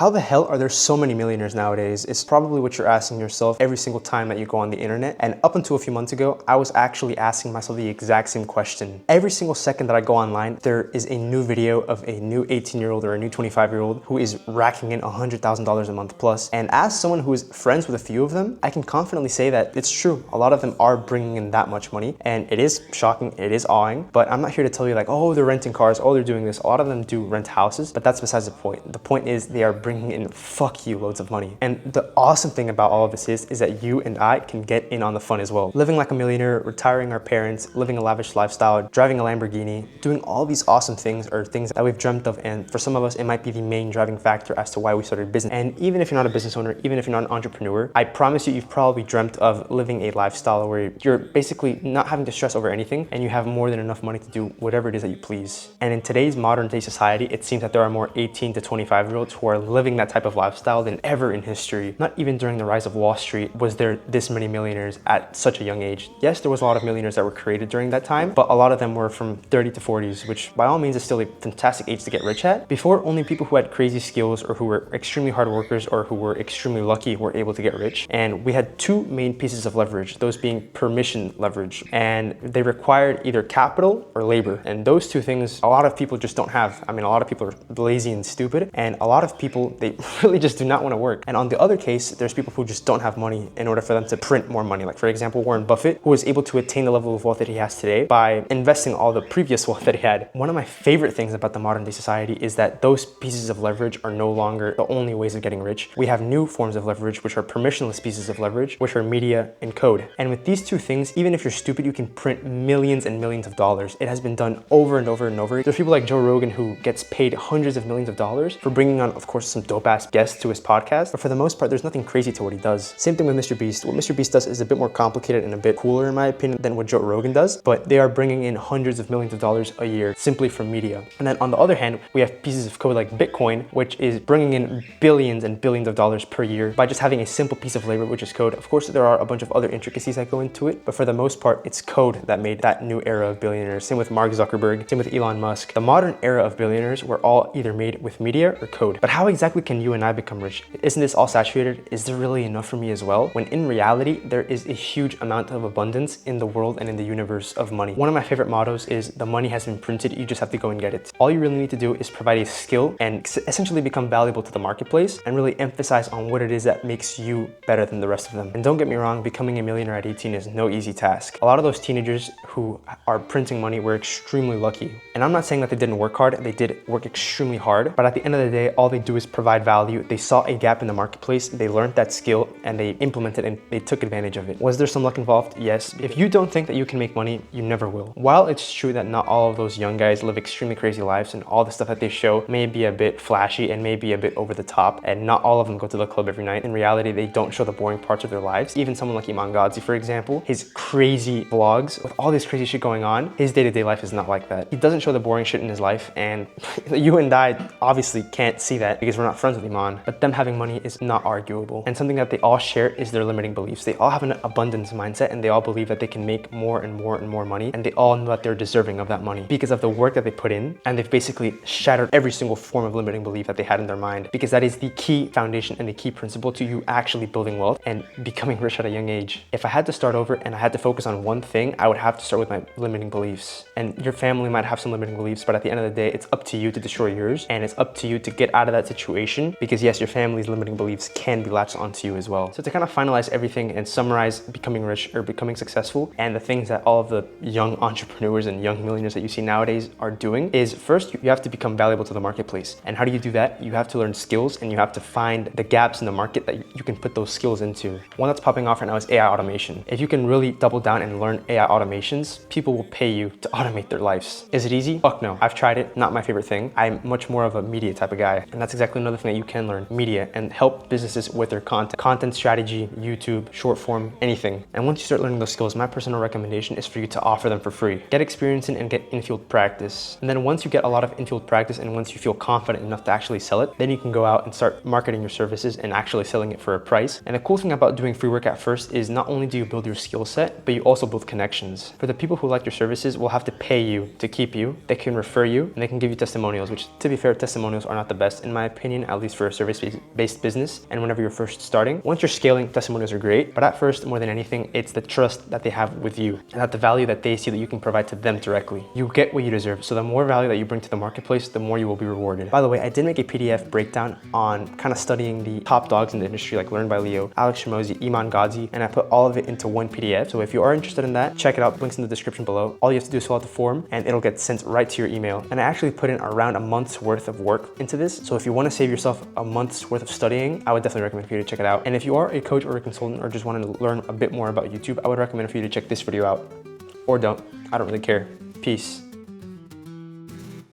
How the hell are there so many millionaires nowadays? It's probably what you're asking yourself every single time that you go on the internet. And up until a few months ago, I was actually asking myself the exact same question. Every single second that I go online, there is a new video of a new 18-year-old or a new 25-year-old who is racking in $100,000 a month plus. And as someone who is friends with a few of them, I can confidently say that it's true. A lot of them are bringing in that much money, and it is shocking, it is awing, but I'm not here to tell you like, oh, they're renting cars, oh, they're doing this. A lot of them do rent houses, but that's besides the point. The point is they are bringing in fuck you loads of money. And the awesome thing about all of this is that you and I can get in on the fun as well. Living like a millionaire, retiring our parents, living a lavish lifestyle, driving a Lamborghini, doing all these awesome things are things that we've dreamt of, and for some of us, it might be the main driving factor as to why we started business. And even if you're not a business owner, even if you're not an entrepreneur, I promise you've probably dreamt of living a lifestyle where you're basically not having to stress over anything and you have more than enough money to do whatever it is that you please. And in today's modern day society, it seems that there are more 18 to 25-year-olds who are living that type of lifestyle than ever in history. Not even during the rise of Wall Street was there this many millionaires at such a young age. Yes, there was a lot of millionaires that were created during that time, but a lot of them were from 30 to 40s, which by all means is still a fantastic age to get rich at. Before, only people who had crazy skills or who were extremely hard workers or who were extremely lucky were able to get rich. And we had two main pieces of leverage, those being permission leverage, and they required either capital or labor. And those two things a lot of people just don't have. I mean, a lot of people are lazy and stupid, and a lot of people, they really just do not want to work. And on the other case, there's people who just don't have money in order for them to print more money. Like for example, Warren Buffett, who was able to attain the level of wealth that he has today by investing all the previous wealth that he had. One of my favorite things about the modern day society is that those pieces of leverage are no longer the only ways of getting rich. We have new forms of leverage, which are permissionless pieces of leverage, which are media and code. And with these two things, even if you're stupid, you can print millions and millions of dollars. It has been done over and over and over. There's people like Joe Rogan who gets paid hundreds of millions of dollars for bringing on, of course, some dope ass guests to his podcast. But for the most part, there's nothing crazy to what he does. Same thing with Mr. Beast. What Mr. Beast does is a bit more complicated and a bit cooler in my opinion than what Joe Rogan does, but they are bringing in hundreds of millions of dollars a year simply from media. And then on the other hand, we have pieces of code like Bitcoin, which is bringing in billions and billions of dollars per year by just having a simple piece of labor, which is code. Of course, there are a bunch of other intricacies that go into it, but for the most part, it's code that made that new era of billionaires. Same with Mark Zuckerberg, same with Elon Musk. The modern era of billionaires were all either made with media or code. But how exactly can you and I become rich? Isn't this all saturated? Is there really enough for me as well? When in reality, there is a huge amount of abundance in the world and in the universe of money. One of my favorite mottos is the money has been printed, you just have to go and get it. All you really need to do is provide a skill and essentially become valuable to the marketplace and really emphasize on what it is that makes you better than the rest of them. And don't get me wrong, becoming a millionaire at 18 is no easy task. A lot of those teenagers who are printing money were extremely lucky. And I'm not saying that they didn't work hard, they did work extremely hard, but at the end of the day, all they do is provide value. They saw a gap in the marketplace, they learned that skill, and they implemented and they took advantage of it. Was there some luck involved? Yes. If you don't think that you can make money, you never will. While it's true that not all of those young guys live extremely crazy lives and all the stuff that they show may be a bit flashy and may be a bit over the top, and not all of them go to the club every night, in reality, they don't show the boring parts of their lives. Even someone like Iman Gadzhi, for example, his crazy vlogs with all this crazy shit going on, his day-to-day life is not like that. He doesn't show the boring shit in his life, and you and I obviously can't see that because we're not friends with Iman, but them having money is not arguable. And something that they all share is their limiting beliefs. They all have an abundance mindset, and they all believe that they can make more and more and more money, and they all know that they're deserving of that money because of the work that they put in, and they've basically shattered every single form of limiting belief that they had in their mind, because that is the key foundation and the key principle to you actually building wealth and becoming rich at a young age. If I had to start over and I had to focus on one thing, I would have to start with my limiting beliefs. And your family might have some limiting beliefs, but at the end of the day, it's up to you to destroy yours, and it's up to you to get out of that situation, because yes, your family's limiting beliefs can be latched onto you as well. So to kind of finalize everything and summarize becoming rich or becoming successful and the things that all of the young entrepreneurs and young millionaires that you see nowadays are doing is, first, you have to become valuable to the marketplace. And how do you do that? You have to learn skills, and you have to find the gaps in the market that you can put those skills into. One that's popping off right now is AI automation. If you can really double down and learn AI automations, people will pay you to automate their lives. Is it easy? Fuck no. I've tried it, not my favorite thing. I'm much more of a media type of guy, and that's exactly another thing that you can learn, media, and help businesses with their content strategy, YouTube, short form, anything. And once you start learning those skills, my personal recommendation is for you to offer them for free. Get experience in and get in-field practice. And then once you get a lot of in-field practice and once you feel confident enough to actually sell it, then you can go out and start marketing your services and actually selling it for a price. And the cool thing about doing free work at first is not only do you build your skill set, but you also build connections. For the people who like your services will have to pay you to keep you, they can refer you, and they can give you testimonials, which, to be fair, testimonials are not the best in my opinion. opinion, at least for a service-based business and whenever you're first starting. Once you're scaling, testimonials are great, but at first, more than anything, it's the trust that they have with you and that the value that they see that you can provide to them directly. You get what you deserve. So the more value that you bring to the marketplace, the more you will be rewarded. By the way, I did make a PDF breakdown on kind of studying the top dogs in the industry, like Learn by Leo, Alex Hormozi, Iman Gadzhi, and I put all of it into one PDF. So if you are interested in that, check it out. Links in the description below. All you have to do is fill out the form and it'll get sent right to your email. And I actually put in around a month's worth of work into this. So if you want to save yourself a month's worth of studying, I would definitely recommend for you to check it out. And if you are a coach or a consultant or just want to learn a bit more about YouTube, I would recommend for you to check this video out. Or don't. I don't really care. Peace.